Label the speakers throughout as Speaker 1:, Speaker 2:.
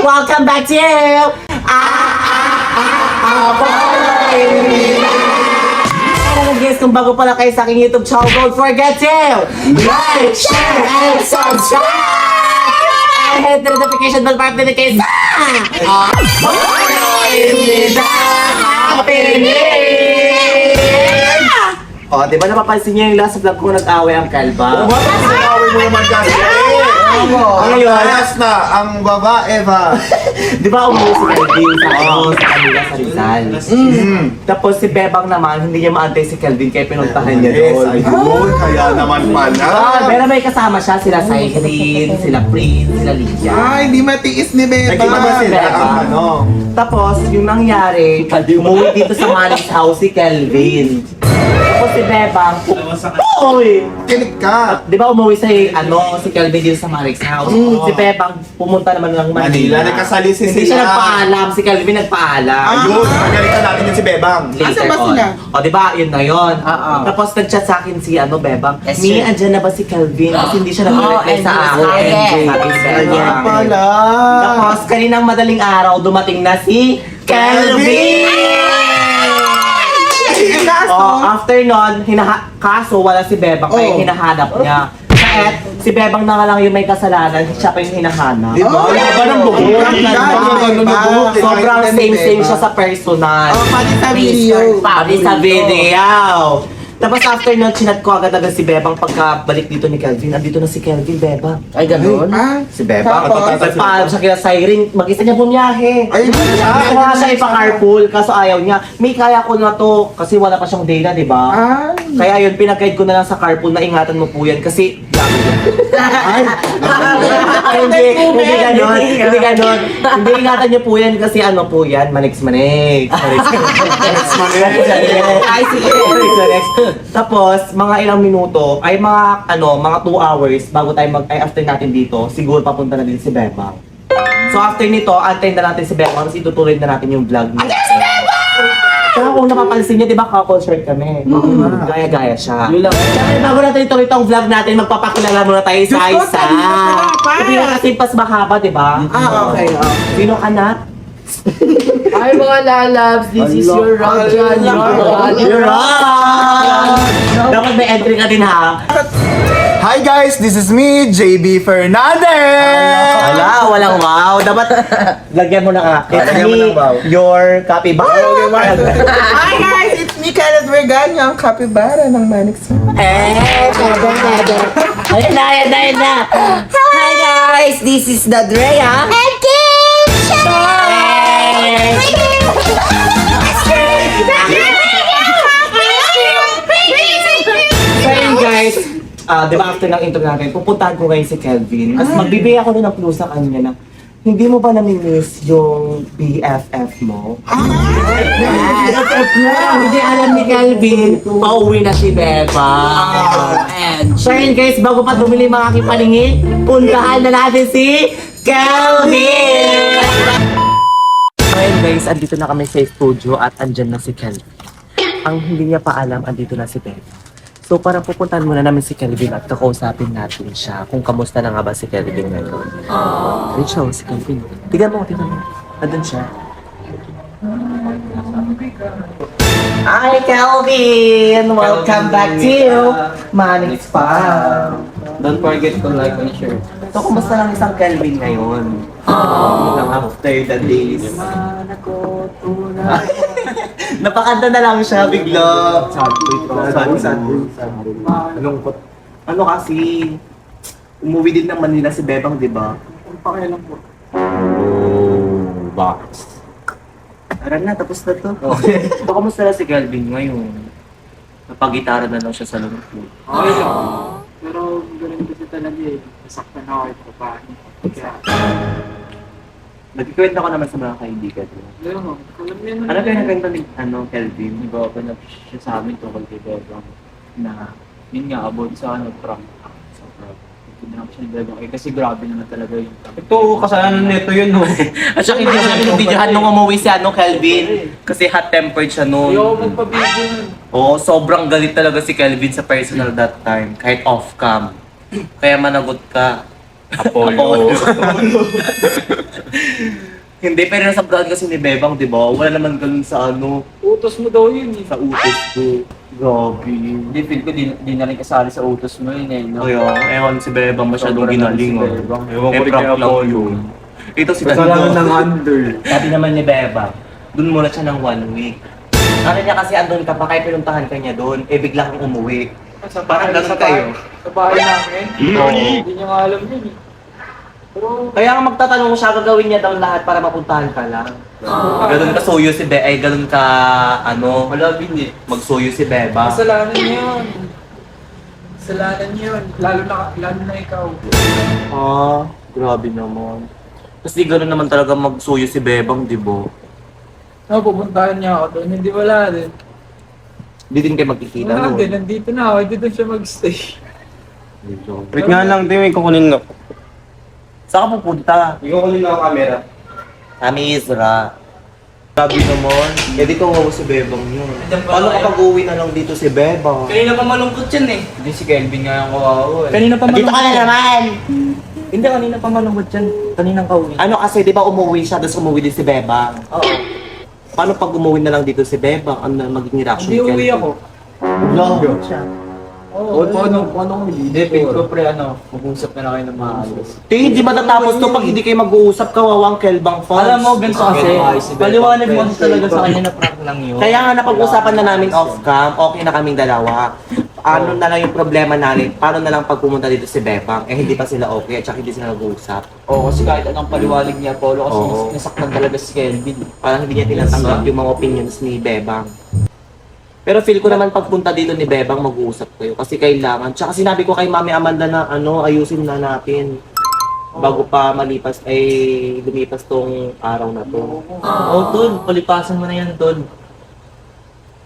Speaker 1: welcome back to guys, kung bago pala kayo sa aking YouTube channel, don't forget to like, share, and subscribe! And hit the notification bell para pinag kayo sa Oh, di ba napapansin niyo yung last vlog ko nag-away ang kalba?
Speaker 2: Sinaway mo naman kasi.
Speaker 1: Ngayon,
Speaker 2: Ayos na, ang babae ba?
Speaker 1: di ba umuwi si Kelvin sa kanila sa Rizal? Tapos si Bebang naman, hindi niya maantay si Kelvin kaya pinuntahan niya
Speaker 2: Yes,
Speaker 1: doon.
Speaker 2: ayun, kaya naman pala.
Speaker 1: Pero may kasama siya, sila Cyrene, sila Prince, sila Lydia.
Speaker 3: Ay, hindi matiis ni Beba.
Speaker 2: Nagkita ba sila
Speaker 1: Beba.
Speaker 2: ang ano?
Speaker 1: Tapos, yung nangyari, umuwi dito sa Malik's house si Kelvin. Tapos si Bebang, uy!
Speaker 2: Kinig ka.
Speaker 1: Di ba umuwi si Kelvin dito sa Malik's house? Si Bebang pumunta naman ng Manila.
Speaker 2: Nagkasali si
Speaker 1: Hindi siya nagpaalam, si Kelvin nagpaalam.
Speaker 2: Ayun, pagalitan natin yun si Bebang.
Speaker 3: Asan ba sila?
Speaker 1: O, di ba? Yun na yun. Tapos nag-chat sa akin si Bebang. Mi, andyan na ba si Kelvin? Kasi hindi siya nag-reply sa akin. Sabi si
Speaker 2: Kaya
Speaker 1: Bebang.
Speaker 2: pala.
Speaker 1: Tapos, kaninang madaling araw, dumating na si Kelvin! Oh, after nun, kaso wala si Bebang, kaya
Speaker 3: Oo.
Speaker 1: hinahanap niya. Kahit si Bebang na nga lang yung may kasalanan, siya pa yung hinahanap.
Speaker 2: Di ba? Ano ba ng buhok?
Speaker 1: Sobrang same siya sa personal.
Speaker 3: Oh, pati sa video.
Speaker 1: Pati sa video. Tapos after nun, chinat ko agad si Bebang pagkabalik dito ni Kelvin. Andito na si Kelvin, Bebang.
Speaker 4: Ay, ganun?
Speaker 3: Ah,
Speaker 2: Si Bebang.
Speaker 3: Tapos?
Speaker 1: Paalam siya kila Cyrene, mag-isa niya bumiyahe.
Speaker 2: Ay,
Speaker 1: Gusto nga siya ipa-carpool, kaso ayaw niya. May kaya ko na to, kasi wala pa siyang data, di ba?
Speaker 3: Ay.
Speaker 1: Kaya yun, pinag-guide ko na lang sa carpool na ingatan mo po yan kasi hindi ganon. Hindi ingatan niyo po yan kasi ano po yan, maniks-maniks. Ay, sige. Maniks-maniks. Tapos, mga ilang minuto, ay mga 2 hours bago tayo after natin dito, siguro papunta na din si Bebang. So after nito, antayin na natin si Bebang kasi itutuloy na natin yung vlog niya. Kaya kung napapansin niyo, di ba couple shirt kami? Gaya-gaya siya.
Speaker 4: Yun lang.
Speaker 1: Kaya bago natin ituloy itong vlog natin, magpapakilala muna tayo
Speaker 3: Diyos ko,
Speaker 1: isa-isa.
Speaker 3: sabi mo pa.
Speaker 1: Hindi na kasi pas mahaba, di ba?
Speaker 3: Okay.
Speaker 1: Sino ka na?
Speaker 4: Hi mga lalabs, this is your Rajan.
Speaker 1: You're on! Dapat may entry ka din ha.
Speaker 2: Hi guys, this is me, JB Fernandez!
Speaker 1: Wala, walang wow. Dapat lagyan mo na ka. It's
Speaker 2: Lagyan mo
Speaker 1: me,
Speaker 2: ng wow.
Speaker 1: your capybara.
Speaker 3: Hi guys, it's me, Kenneth Vergana, ang kapibara ng Manix.
Speaker 1: Ayun na.
Speaker 4: Hi guys, this is the Drea.
Speaker 1: So yun guys, di ba after ng intro natin, pupuntahan ko ngayon si Kelvin. As magbibigay ako na ng clue sa kanya na hindi mo ba nami-miss yung BFF mo? BFF niya! Hindi alam ni Kelvin, pauwi na si Beba. So yun guys, bago pa dumili mga aking paningin, puntahan na natin si Kelvin! So yun guys, andito na kami sa studio at andyan na si Kelvin. Ang hindi niya pa alam, andito na si Beba. So para pupuntahan muna namin si Kelvin at kakausapin natin siya kung kamusta na nga ba si Kelvin ngayon. Ayun siya, si Kelvin. Tignan mo. Andun siya. Hi Kelvin! Welcome back to Manix Farm.
Speaker 4: Don't forget to like and share.
Speaker 1: So kumusta lang isang Kelvin ngayon? Lang after the days. Napakanta na lang siya bigla. Sad. Lungkot. Ano kasi, umuwi din ng Manila si Bebang, di ba?
Speaker 4: Pakialam po.
Speaker 1: Oh, box. Tara na, tapos na to. Okay. So, kamusta na si Kelvin ngayon? Napagitara na lang siya sa lungkot.
Speaker 5: Okay lang. Pero ganun kasi talaga eh. Nasaktan ako ito paano. Kaya,
Speaker 1: Nagkikwento ko naman sa mga kaibigan mo.
Speaker 5: ayun mo. Alam niyo
Speaker 1: Ano kayo nagkwento ni Kelvin?
Speaker 5: Nag-open up siya sa amin tungkol kay Bebang na yun nga, about sa prank. Sa prank. Tinanong siya ni Bebang. Eh kasi grabe naman talaga yung prank.
Speaker 4: Ito, kasalanan nito yun, no?
Speaker 1: At saka hindi namin yung videohan nung umuwi si Kelvin. Kasi hot-tempered siya
Speaker 5: Ayaw
Speaker 1: noon.
Speaker 5: magpa-video nun.
Speaker 1: Oo, sobrang galit talaga si Kelvin sa personal that time. Kahit off-cam. Kaya managot ka. Apollo. Hindi, pero nasa brand kasi ni Bebang, di ba? Wala naman ganun sa ano,
Speaker 5: Utos mo daw yun eh.
Speaker 1: sa utos ko. Grabe.
Speaker 5: Hindi, feel ko di na rin kasali sa utos mo yun eh. No?
Speaker 1: Kaya, ewan si Bebang masyadong
Speaker 5: Sobrang
Speaker 1: ginaling.
Speaker 5: si
Speaker 1: Oh.
Speaker 5: Bebang.
Speaker 1: Ewan ko prank lang yun. Ito si
Speaker 2: Kasalanan
Speaker 1: Dando.
Speaker 2: ng under.
Speaker 1: Sabi naman ni Bebang, dun muna siya ng 1 week. Ano niya kasi andun ka pa, kaya pinuntahan ka niya doon, eh bigla kang umuwi.
Speaker 5: Sa
Speaker 1: Parang ganun kayo.
Speaker 5: Sa bahay namin.
Speaker 1: Oo.
Speaker 5: Hindi niya nga alam yun eh. Pero,
Speaker 1: Kaya nga magtatanong siya, gagawin niya daw lahat para mapuntahan ka lang. Ganun ka suyo si ganun ka, ano,
Speaker 5: malabing eh.
Speaker 1: magsuyo si Beba.
Speaker 5: Kasalanan niya yun. Kasalanan niya yun. Lalo na ikaw.
Speaker 1: Ah, grabe naman. Kasi ganun naman talaga magsuyo si Bebang, di ba?
Speaker 5: No, pupuntahan niya ako doon. Hindi wala din.
Speaker 1: Hindi din kayo magkikita
Speaker 5: Wala
Speaker 1: no?
Speaker 5: din. Nandito na ako. Hindi doon siya magstay.
Speaker 2: Wait nga lang, Tim, may kukunin na.
Speaker 1: Saan ka pupunta?
Speaker 2: May kukunin na ako camera.
Speaker 1: Kami Isra. Grabe naman. Eh di kawawa si Bebang yun. Paano kapag uwi na lang dito si Bebang?
Speaker 5: Kanina pa malungkot yan eh. Hindi si Kelvin nga yung kawawa eh.
Speaker 1: Kanina pa malungkot. Dito ka na naman! Hindi, kanina pa malungkot yan. Kaninang kauwi. Ano kasi, di ba umuwi siya, tapos umuwi din si Bebang? Oo. Paano pag umuwi na lang dito si Bebang? Ano na magiging reaction
Speaker 5: Hindi
Speaker 1: ni
Speaker 5: uwi
Speaker 1: Kelvin?
Speaker 5: ako.
Speaker 1: Vlog siya.
Speaker 5: Oo. Paano hindi, feel ko pre mag-usap na kayo ng maayos.
Speaker 1: Hindi matatapos to pag hindi kayo mag-uusap, kawawang Kelbang fans.
Speaker 5: Alam mo, ganito kasi, paliwanag mo talaga sa kanya na prank lang yun.
Speaker 1: Kaya nga napag-usapan na namin off-cam, okay na kaming dalawa. Ano na lang yung problema namin, paano na lang pag pumunta dito si Bebang, eh hindi pa sila okay, at saka hindi sila nag-uusap.
Speaker 5: Oo, kasi kahit anong paliwanag niya, Polo, kasi
Speaker 1: Oo.
Speaker 5: nasaktan talaga si Kelvin.
Speaker 1: Parang hindi niya tinatanggap yung mga opinions ni Bebang. Pero feel ko naman pagpunta dito ni Bebang, mag-uusap kayo kasi kailangan. Tsaka sinabi ko kay Mami Amanda na ayusin na natin. Bago pa malipas, lumipas tong araw na to.
Speaker 5: Oo, Tol, palipasan mo na yan, Tol.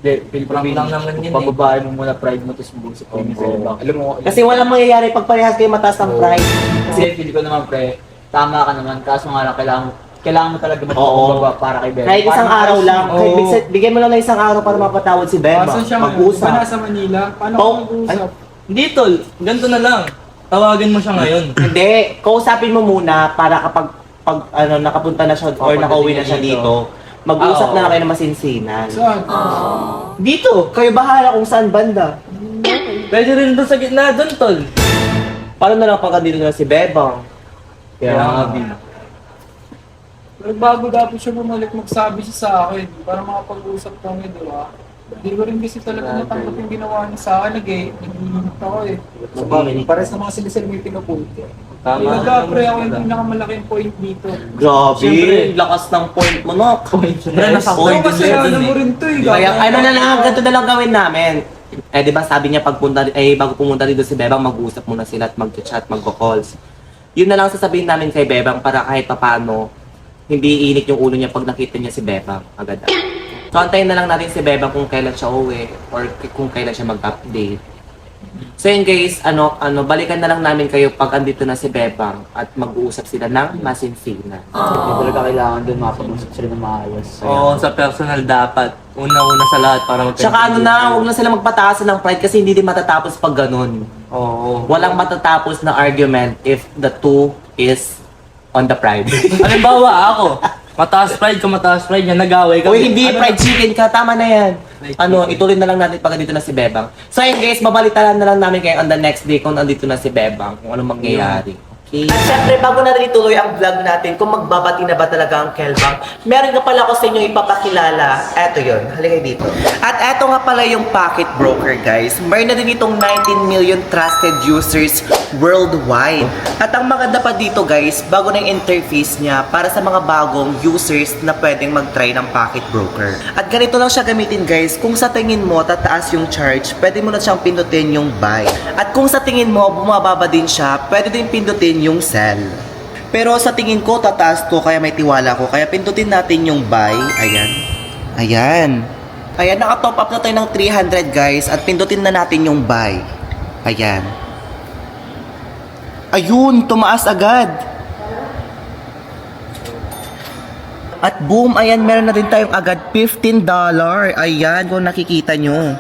Speaker 5: Hindi, feel ko lang naman yun eh. Pababae mo muna pride mo, tapos mag-usap kayo ni Bebang. Alam mo,
Speaker 1: Kasi walang mangyayari pag parehas kayo mataas ng pride.
Speaker 5: kasi feel ko naman, pre, tama ka naman, kaso nga lang, kailangan mo talaga
Speaker 1: Oo.
Speaker 5: magpapababa para kay Bebang.
Speaker 1: Kahit isang araw lang,
Speaker 5: Oo.
Speaker 1: kahit bigyan mo lang ng isang araw para mapatawad si Bebang.
Speaker 5: Asan siya ngayon? Di ba
Speaker 1: Mag-usap.
Speaker 5: nasa Manila? Paano
Speaker 1: Oh,
Speaker 5: ka mag-usap?
Speaker 6: Hindi tol, ganito na lang. Tawagan mo siya ngayon.
Speaker 1: Hindi, kausapin mo muna para kapag nakapunta na siya or nakauwi na siya dito, mag-usap
Speaker 6: Oo.
Speaker 1: na lang kayo ng masinsinan.
Speaker 5: Saan?
Speaker 1: Dito, kayo bahala kung saan banda.
Speaker 6: Pwede rin doon sa gitna, doon tol.
Speaker 1: Paano na lang pag andito na si Bebang?
Speaker 6: Kaya nga, Bin.
Speaker 5: Pero bago dapat siya bumalik, magsabi siya sa akin para makapag-usap kami, di ba? Hindi ko rin kasi talaga natanggap yung ginawa niya sa akin. Nag-iinit ako eh. Para sa mga sila may pinupunti.
Speaker 6: Tama.
Speaker 5: Pre, ako yung pinakamalaking point dito.
Speaker 1: Grabe,
Speaker 6: Siyempre.
Speaker 1: lakas ng point mo, no?
Speaker 6: Siyempre, nasa
Speaker 5: Oo,
Speaker 6: point
Speaker 5: kasi
Speaker 6: din
Speaker 5: ano
Speaker 6: dun
Speaker 5: mo
Speaker 6: eh.
Speaker 5: rin to eh.
Speaker 1: Kaya
Speaker 5: gagawin
Speaker 1: ano
Speaker 5: mo.
Speaker 1: na lang, ganito na lang gawin namin. Eh, di ba sabi niya bago pumunta dito si Bebang, mag-usap muna sila at mag-chat, mag-calls. Yun na lang sasabihin namin kay Bebang para kahit paano, hindi init yung ulo niya pag nakita niya si Bebang agad. So, antayin na lang natin si Bebang kung kailan siya uwi or kung kailan siya mag-update. So yun guys, balikan na lang namin kayo pag andito na si Bebang at mag-uusap sila ng masinsinan.
Speaker 5: Hindi talaga kailangan doon mapag-usap sila ng maayos.
Speaker 6: Oo, sa personal dapat. Una-una sa lahat para
Speaker 1: Tsaka huwag na sila magpataas ng pride kasi hindi din matatapos pag ganun.
Speaker 6: Oo.
Speaker 1: Walang matatapos na argument if the two is on the pride.
Speaker 6: Halimbawa, ako. Mataas pride yan, nag-away kami.
Speaker 1: Uy, hindi,
Speaker 6: Ano
Speaker 1: fried chicken ka, tama na yan. Ituloy na lang natin pag andito na si Bebang. So yun guys, babalitaan na lang namin kayo on the next day kung andito na si Bebang, kung anong mangyayari. Okay. At syempre, bago natin ituloy ang vlog natin, kung magbabati na ba talaga ang Kelbang, meron nga pala ako sa inyo ipapakilala. Eto yun, halika dito. At eto nga pala yung Pocket Broker, guys. Meron na din itong 19 million trusted users worldwide. At ang maganda pa dito, guys, bago na yung interface niya para sa mga bagong users na pwedeng mag-try ng Pocket Broker. At ganito lang siya gamitin, guys. Kung sa tingin mo tataas yung charge, pwede mo na siyang pindutin yung buy. At kung sa tingin mo bumababa din siya, pwede din pindutin yung sell. Pero sa tingin ko tataas to kaya may tiwala ko. Kaya pindutin natin yung buy. Ayan. Ayan. Ayan, naka-top up na tayo ng 300 guys. At pindutin na natin yung buy. Ayan. Ayun, tumaas agad. At boom, ayan, meron na din tayong agad $15. Ayan, kung nakikita nyo.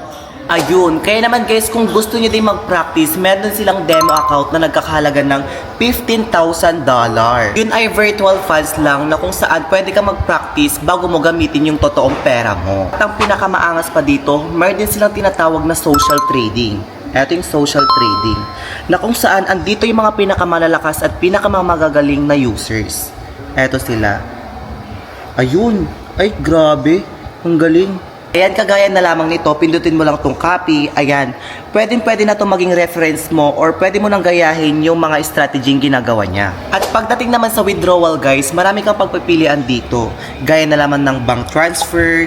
Speaker 1: Ayun, kaya naman guys, kung gusto nyo din mag-practice, meron silang demo account na nagkakahalaga ng $15,000. Yun ay virtual funds lang na kung saan pwede ka mag-practice bago mo gamitin yung totoong pera mo. At ang pinakamaangas pa dito, meron din silang tinatawag na social trading. Ito yung social trading, na kung saan andito yung mga pinakamalalakas at pinakamamagagaling na users. Eto sila. Ayun, ay grabe, ang galing. Ayan, kagaya na lamang nito, pindutin mo lang tong copy. Ayan, pwede na itong maging reference mo or pwede mo nang gayahin yung mga strategy ginagawa niya. At pagdating naman sa withdrawal guys, marami kang pagpipilian dito. Gaya na lamang ng bank transfer,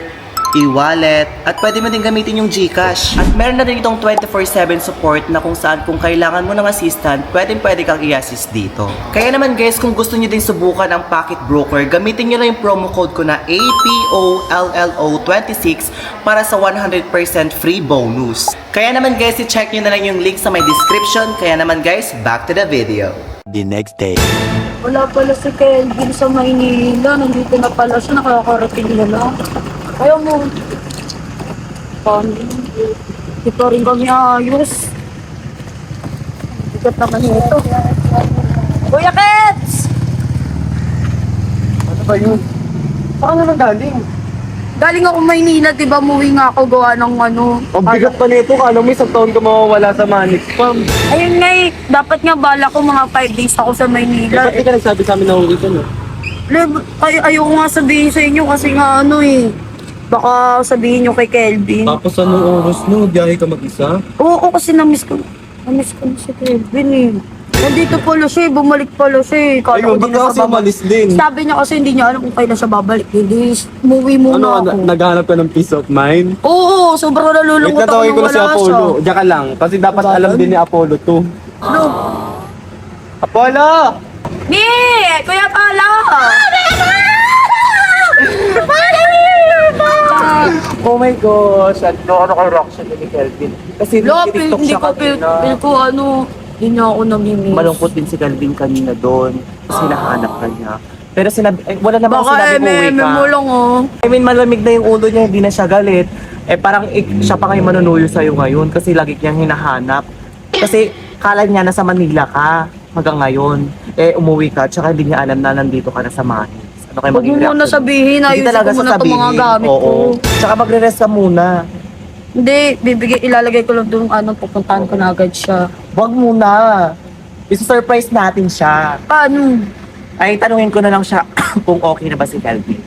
Speaker 1: e-wallet, at pwede mo din gamitin yung GCash. At meron na rin itong 24/7 support na kung saan kung kailangan mo ng assistant, pwede kang i-assist dito. Kaya naman guys, kung gusto nyo din subukan ang Pocket Broker, gamitin nyo lang yung promo code ko na APOLLO26 para sa 100% free bonus. Kaya naman guys, i-check nyo na lang yung link sa my description. Kaya naman guys, back to the video.
Speaker 6: The next day.
Speaker 4: Wala pala si Kelvin sa Maynila. Nandito na pala siya. Nakakarating na lang. Ayaw mo. Paano? Ito rin kami ayos. Bigat naman ito. Kuya Kets!
Speaker 5: Ano ba yun? Saan naman galing?
Speaker 4: Galing ako Maynila, diba? Muwi nga ako gawa ng ano.
Speaker 5: Ang bigat pa nito, kala mo isang taon ka mawawala sa Manix Farm.
Speaker 4: Ayun nga eh. Dapat nga bala ko mga 5 days ako sa Maynila.
Speaker 5: Ba't di ka nagsabi sa amin na uwi ka no?
Speaker 4: Ayoko nga sabihin sa inyo kasi nga ano eh. Baka sabihin nyo kay Kelvin.
Speaker 5: Tapos anong oras no? Biyahe ka mag-isa?
Speaker 4: Oo, kasi na-miss ko na si Kelvin eh. Nandito pala siya, bumalik pala siya eh. Kala ko
Speaker 5: Ayun,
Speaker 4: di
Speaker 5: ba't
Speaker 4: na
Speaker 5: kasi
Speaker 4: siya babalik.
Speaker 5: umalis din?
Speaker 4: Sabi niya kasi hindi niya alam kung kailan siya babalik. Hindi, umuwi muna ako.
Speaker 5: naghahanap ka ng peace of mind?
Speaker 4: Oo, sobrang
Speaker 5: Wait,
Speaker 4: nalulungkot ako
Speaker 5: natawag
Speaker 4: nung
Speaker 5: ko na si
Speaker 4: wala siya.
Speaker 5: Apollo. Diyan ka lang. Kasi dapat alam din ni Apollo to.
Speaker 4: Ano?
Speaker 5: Apollo!
Speaker 4: Ni! Kuya Pala!
Speaker 1: Oh my gosh, ano kay reaction ni Kelvin? Kasi
Speaker 4: Lo,
Speaker 1: TikTok
Speaker 4: hindi
Speaker 1: siya
Speaker 4: ko feel
Speaker 1: kanina.
Speaker 4: ko ano, hindi niya ako namimiss.
Speaker 1: Malungkot din si Kelvin kanina doon. Kasi hinahanap ka niya. Pero sinabi, wala namang
Speaker 4: Baka
Speaker 1: sinabi mo uwi ka.
Speaker 4: mo lang oh.
Speaker 1: I mean, malamig na yung ulo niya, hindi na siya galit. Eh parang siya pa ngayon manunuyo sa'yo ngayon kasi lagi niyang hinahanap. Kasi kala niya nasa Manila ka hanggang ngayon. Eh umuwi ka, tsaka hindi niya alam na nandito ka na sa Manila. Ano kayo
Speaker 4: Huwag mo
Speaker 1: maging
Speaker 4: muna
Speaker 1: reaction?
Speaker 4: sabihin,
Speaker 1: Hindi
Speaker 4: ayusin
Speaker 1: talaga
Speaker 4: ko muna itong mga
Speaker 1: sasabihin.
Speaker 4: gamit
Speaker 1: Oo.
Speaker 4: ko.
Speaker 1: Tsaka magre-rest ka muna.
Speaker 4: Hindi, ilalagay ko lang doon ano, pupuntahan ko na agad siya.
Speaker 1: Huwag muna. Isa-surprise natin siya.
Speaker 4: Paano?
Speaker 1: Ay, tanungin ko na lang siya kung okay na ba si Kelvin.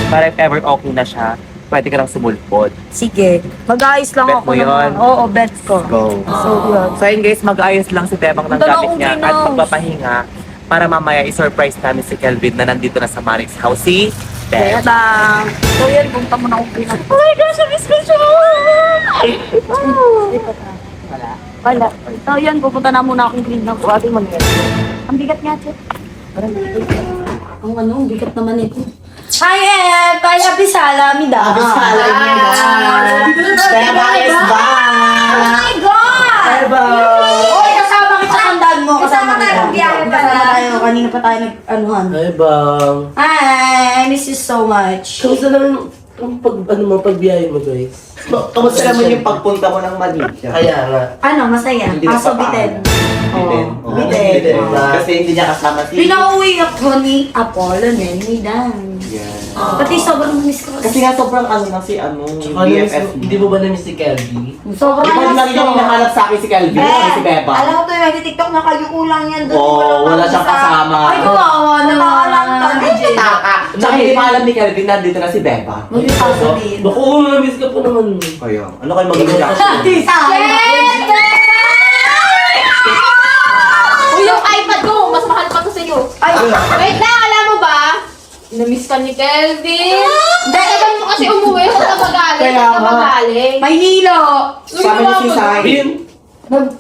Speaker 1: Para if ever okay na siya, pwede ka lang sumulpod.
Speaker 4: Sige, mag-ayos lang
Speaker 1: Bet
Speaker 4: ako.
Speaker 1: mo yun?
Speaker 4: Oo, bet ko.
Speaker 1: Go.
Speaker 4: So, yun.
Speaker 1: So yun guys, mag-ayos lang si Tebang ng
Speaker 4: Punta na
Speaker 1: gamit
Speaker 4: akong
Speaker 1: niya at
Speaker 4: Pinos.
Speaker 1: magpapahinga para mamaya i-surprise namin si Kelvin na nandito na sa Marix House si
Speaker 4: Kaya
Speaker 1: Teb.
Speaker 4: lang. So, yun, punta mo na akong Pinas. Oh my gosh, miss ko siya! Wala. So, yan, pupunta na muna akong Pinas.
Speaker 1: Buhatin mo niya.
Speaker 4: Ang bigat nga, Chet. Ang ano, ang bigat naman ito. Hi, Em! Kaya Bisala, mida.
Speaker 1: Bisala, mida. Teba is back!
Speaker 4: Oh my God!
Speaker 1: Teba!
Speaker 4: Uy, kasama kita tandaan mo. Kasama kita.
Speaker 7: biyahe pa
Speaker 4: Kasama tayo. Kanina pa tayo nag-anuhan.
Speaker 6: Ay, bang.
Speaker 4: Hi, I miss you so much.
Speaker 6: Kamusta naman ang pagbiyahe mo, guys?
Speaker 1: Kamusta naman yung pagpunta mo ng Manila?
Speaker 6: Kaya nga.
Speaker 7: Ano, masaya.
Speaker 1: Hindi
Speaker 7: Kaso
Speaker 1: napapaalam.
Speaker 7: bitin.
Speaker 1: Bitin.
Speaker 7: Oo, bitin.
Speaker 1: Kasi hindi niya kasama si...
Speaker 7: Pinauwi ako ni Apollo, ni Dan.
Speaker 1: Yes.
Speaker 7: Pati sobrang miss ko.
Speaker 1: Kasi nga sobrang ano na si ano, yung
Speaker 6: Ano,
Speaker 1: BFF
Speaker 6: hindi mo ba na-miss si Kelvy?
Speaker 7: Sobrang
Speaker 1: Di ba lagi niya hinahanap sa akin si Kelvin, si Beba?
Speaker 7: Alam mo to yung nag-tiktok na kayuko lang yan doon.
Speaker 1: Oo, wala siyang kasama.
Speaker 7: Ay, kawawa naman.
Speaker 4: Nakaalam ka,
Speaker 7: DJ.
Speaker 1: Taka! Tsaka hindi pa alam ni Kelvin, nandito na si Beba.
Speaker 7: Huwag yung sasabihin.
Speaker 6: Naku, na-miss ka po naman.
Speaker 1: Kaya, ano kayo magiging reaction?
Speaker 8: Uy, yung iPad ko, mas mahal pa to sa'yo. Ay, wait lang, alam mo ba? Namiss ka ni Kelvin. Dahil mo kasi umuwi, huwag ka magaling.
Speaker 1: Kaya
Speaker 8: Huwag ka
Speaker 1: nga.
Speaker 8: magaling.
Speaker 7: Maynila!
Speaker 1: Sabi niya si Sai.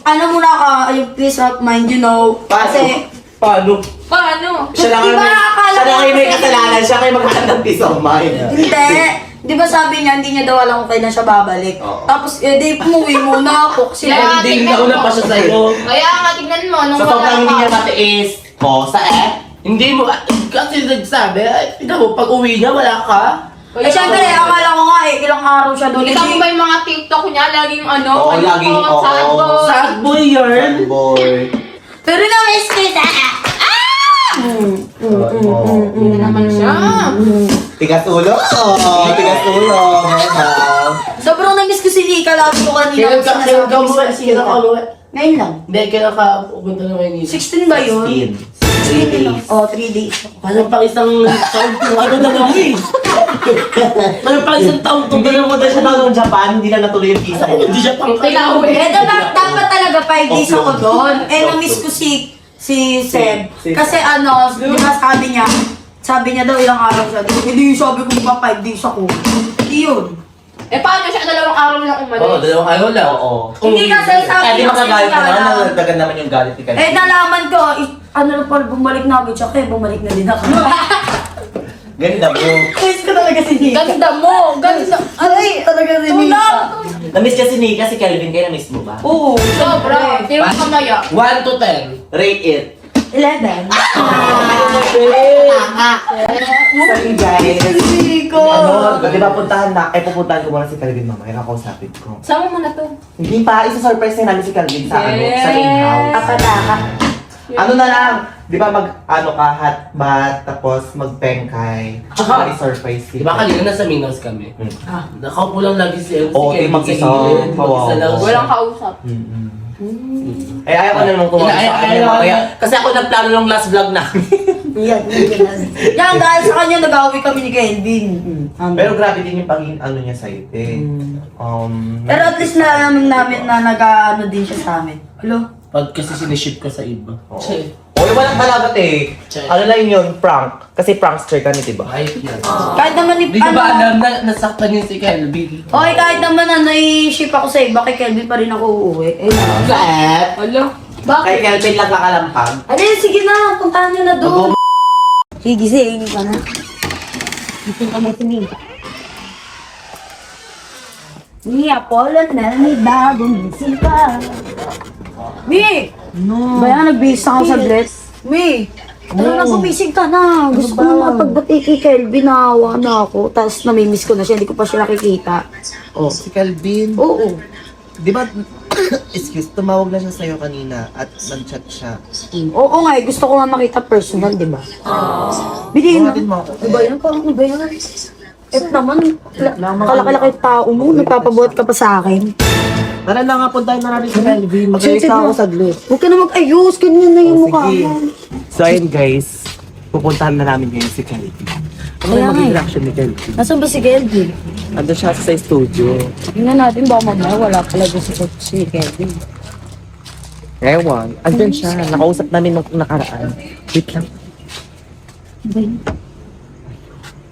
Speaker 7: Ano muna ka, yung peace of mind, you know. Kasi,
Speaker 6: Paano?
Speaker 8: Paano?
Speaker 1: Siya lang
Speaker 7: Di ba, akala
Speaker 1: siya lang
Speaker 7: ko
Speaker 1: yung may
Speaker 7: kasi-
Speaker 1: kasalanan, siya kayo maghanap ng peace of mind.
Speaker 7: hindi. Di ba sabi niya, hindi niya daw alam kung kailan siya babalik.
Speaker 1: Oo.
Speaker 7: Tapos, di umuwi muna ako. Kasi,
Speaker 8: Kaya
Speaker 6: Hindi,
Speaker 8: tingnan
Speaker 6: nauna
Speaker 8: mo.
Speaker 6: pa siya sa'yo.
Speaker 8: Kaya nga, tignan mo, nung
Speaker 1: Sa
Speaker 8: wala
Speaker 1: sobrang hindi
Speaker 8: ka.
Speaker 1: niya matiis, sa
Speaker 6: Hindi mo, kasi nagsabi, ay, tignan mo, pag uwi niya, wala ka.
Speaker 7: eh syempre, akala ko nga, eh, ilang araw siya doon.
Speaker 8: Kita mo ba yung mga TikTok niya? Laging ano?
Speaker 1: Oo, laging, oo.
Speaker 8: Sad boy.
Speaker 3: Sad boy yun.
Speaker 2: Boy.
Speaker 7: Pero na-miss kita.
Speaker 8: Hindi naman siya.
Speaker 1: Tigas ulo. Tigas ulo.
Speaker 7: Sobrang na-miss ko si Nika. Lagi ko kanina.
Speaker 3: Kailan ka mo kasi
Speaker 7: Ngayon lang.
Speaker 3: Hindi, kailan ka pupunta na kayo
Speaker 7: 16 ba yun?
Speaker 1: 3 days.
Speaker 7: Oh, 3 days.
Speaker 3: Parang pang isang taon kung ano na lang eh. Parang pang isang taon kung
Speaker 1: Hindi
Speaker 3: gano'n
Speaker 1: mo siya ng Japan, hindi na natuloy yung visa ko.
Speaker 3: Hindi siya pang
Speaker 8: Pinauwi.
Speaker 7: Eh, dapat talaga 5 days ako doon. Eh, na-miss ko si Seb. Kasi ano, di ba sabi niya daw ilang araw siya doon. Hindi sabi ko ba 5 days ako. Hindi yun.
Speaker 8: Eh, paano siya? 2 araw lang umalis.
Speaker 3: Oo, 2 araw lang.
Speaker 1: Oo.
Speaker 7: Hindi kasi sabi
Speaker 1: Di
Speaker 7: niya
Speaker 1: makagalit
Speaker 7: kasi
Speaker 1: naman,
Speaker 7: nga,
Speaker 1: nagdagan naman yung galit ni Kalvin.
Speaker 7: eh, nalaman ko, ano na pala, bumalik na agad siya. Kaya bumalik na din ako.
Speaker 1: Ganda mo.
Speaker 7: Miss ko talaga si Nika.
Speaker 8: Ganda mo! Ganda!
Speaker 7: Ay, talaga si Nika.
Speaker 1: Na-miss kasi Nika si Kelvin, kaya na-miss mo ba?
Speaker 7: Oo,
Speaker 8: Sobra! Hindi mo kamaya.
Speaker 3: 1 to 10.
Speaker 1: Rate it.
Speaker 7: 11.
Speaker 1: Sorry guys.
Speaker 7: Nika.
Speaker 1: Ano, di ba pupuntahan ko muna si Kelvin mamaya, kakausapin ko.
Speaker 8: Sama mo na to.
Speaker 1: Hindi pa, isa-surprise na namin si Kelvin sa sa in-house.
Speaker 7: Kapataka.
Speaker 1: Ano na lang, di ba hot bath, tapos mag-pengkay,
Speaker 3: Tsaka,
Speaker 1: i-surprise si
Speaker 3: Di ba kanina nasa Minos kami? Nakaupo lang lagi si MC.
Speaker 1: Oo,
Speaker 3: Kevin
Speaker 1: mag-isa.
Speaker 3: sa gilid, mag-isa lang siya.
Speaker 8: Walang kausap.
Speaker 1: Eh, ayaw ko na nung tumawa sa akin mamaya.
Speaker 3: Kasi ako nagplano ng last vlog namin.
Speaker 7: Yan, dahil sa kanya nag-away kami ni Kelvin.
Speaker 1: Pero grabe din yung pagiging ano niya sa'yo, eh.
Speaker 7: Pero at least nalaman namin na nag-ano din siya sa amin. Hello?
Speaker 3: Pag kasi siniship ko sa iba. Che.
Speaker 1: Oy, walang kalabat eh.
Speaker 3: Check.
Speaker 1: Ano lang yun, prank. Kasi prankster kami, diba?
Speaker 3: Hype yan.
Speaker 7: Kahit naman
Speaker 3: Di ko ba alam na nasaktan yun si Kelvin?
Speaker 7: Okay, kahit naman na nai-ship ako sa iba, kay Kelvin pa rin ako uuwi. Eh,
Speaker 1: Flat!
Speaker 8: Alo?
Speaker 1: Kay
Speaker 8: Bakit?
Speaker 1: Kelvin lang kakalampag.
Speaker 7: ano yun, sige na, puntahan nyo na doon. Sige, gising ka na. Gising ka na si Mika. Ni Apollo na may bagong isika. Mi! No. Ba yan, nagbihis ako sa bless? Mi! Ano na, gumising ka na. Gusto ko na mapagbati kay Kelvin, naawa na ako. Tapos namimiss ko na siya, hindi ko pa siya nakikita.
Speaker 2: Oh, si Calvin.
Speaker 7: Oo.
Speaker 2: Di ba, excuse, tumawag na siya sa'yo kanina at nag-chat siya.
Speaker 7: Oo nga, gusto ko nga makita personal, di ba? Bigyan na.
Speaker 2: Tawagan mo ako.
Speaker 7: Di ba yun? Parang ano ba yun? Naman, kalaki-laki tao mo, nagpapabuhat ka pa sa akin.
Speaker 2: Tara na nga, puntahan na natin si Calvin. Mag-ayos ako saglit.
Speaker 7: Huwag ka na mag-ayos, ganyan na yung mukha
Speaker 2: sige.
Speaker 7: mo.
Speaker 1: So ayun guys, pupuntahan na namin ngayon si Kelvin. Ano
Speaker 7: Kaya
Speaker 1: yung
Speaker 7: nga
Speaker 1: maging
Speaker 7: eh.
Speaker 1: reaction ni Kelvin?
Speaker 7: Nasaan ba si Kelvin?
Speaker 1: Andun siya sa studio.
Speaker 7: Tingnan natin, baka mamaya wala pala doon si Kelvin.
Speaker 1: Ewan, andun siya. Nakausap namin nung nakaraan. Wait lang.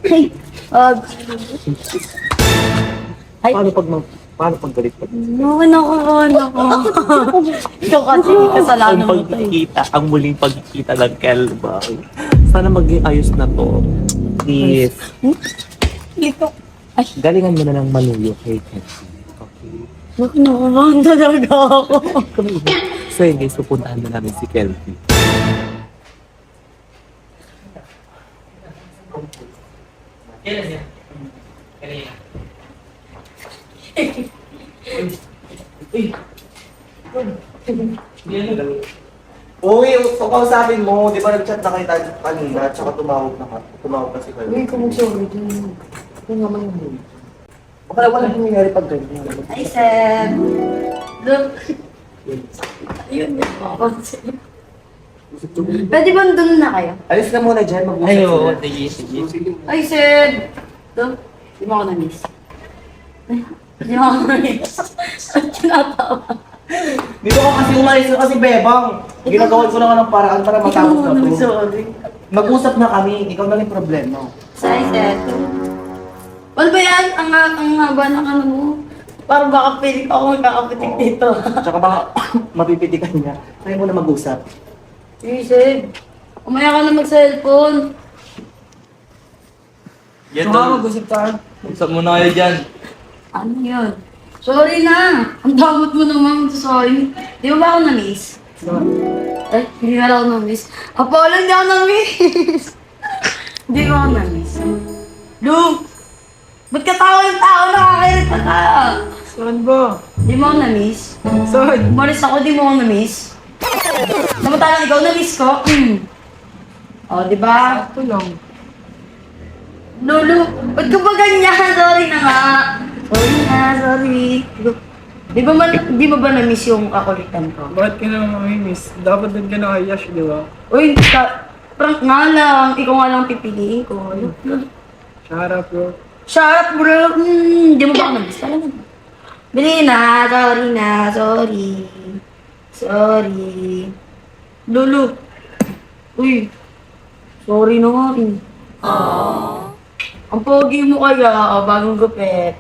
Speaker 7: Hey, Ay.
Speaker 1: Paano pag galit pa?
Speaker 7: okay na ako. Ikaw kasi kasalanan mo tayo.
Speaker 1: Ang muling pagkikita ng Kelvin. Sana maging ayos na to. Please.
Speaker 7: Ikaw.
Speaker 1: Galingan mo na ng manuyo kay Kelvin. Okay.
Speaker 7: Nakakabahan talaga ako.
Speaker 1: So yun guys, pupuntahan na namin si Kelvin. Uy, kausapin mo. Di ba nag-chat na kayo kanina? Tsaka tumawag na si Kelvin.
Speaker 7: Uy, kumagsorry dyan.
Speaker 1: Ito naman yun. Baka wala nangyayari pag ganyan.
Speaker 7: Hi, Sam. Look. Ayun, pwede ba doon na kayo?
Speaker 1: Alis na muna dyan, mag-usap
Speaker 3: Ayo,
Speaker 1: sila.
Speaker 3: sige.
Speaker 7: Ay, Sam. Look. Di mo ako na-miss. Di mo ako na-miss. Ang tinatawa.
Speaker 1: Dito ka kasi umalis na kasi Bebang. Ginagawa ko lang ng paraan para matapos na to.
Speaker 7: Sorry.
Speaker 1: Mag-usap na kami, ikaw na yung problema.
Speaker 7: Hi, Sam. Ano ba yan? Ang haba ng ano mo. Parang baka piling ako magkakapitik dito.
Speaker 1: Tsaka baka mapipitikan niya. Tayo muna mag-usap.
Speaker 7: Hey, Sam. Umaya ka na mag-cellphone.
Speaker 6: Yan
Speaker 5: So, mag-usap tayo.
Speaker 6: Usap muna kayo dyan.
Speaker 7: Ano yun? Sorry na. Ang damot mo naman. Sorry. Di mo ba ako na-miss? Eh, hindi na ako na-miss. Apollo, hindi ako na-miss. Hindi ko ako na-miss. Luke! Ba't ka tao ng tao? Nakakairita ka.
Speaker 5: Saan ba?
Speaker 7: Di mo ako na-miss.
Speaker 5: Saan?
Speaker 7: Umalis ako, di mo ako na-miss. Samantalang ikaw na-miss ko. O, di ba?
Speaker 5: Ito lang.
Speaker 7: Lulu, ba't ka ba ganyan? Sorry na nga. Sorry. Di mo ba na-miss yung kakulitan ko?
Speaker 5: Bakit ka naman mamimiss? Dapat din ka nakayash, di ba?
Speaker 7: Uy, prank nga lang. Ikaw nga lang pipiliin ko.
Speaker 5: Shut up, bro.
Speaker 7: Shut up, bro. Di mo ba ako na-miss? Talaga. Bili na. Sorry. Lulu. Uy. Sorry na nga rin. Ang pogi mo kaya, bagong gupit.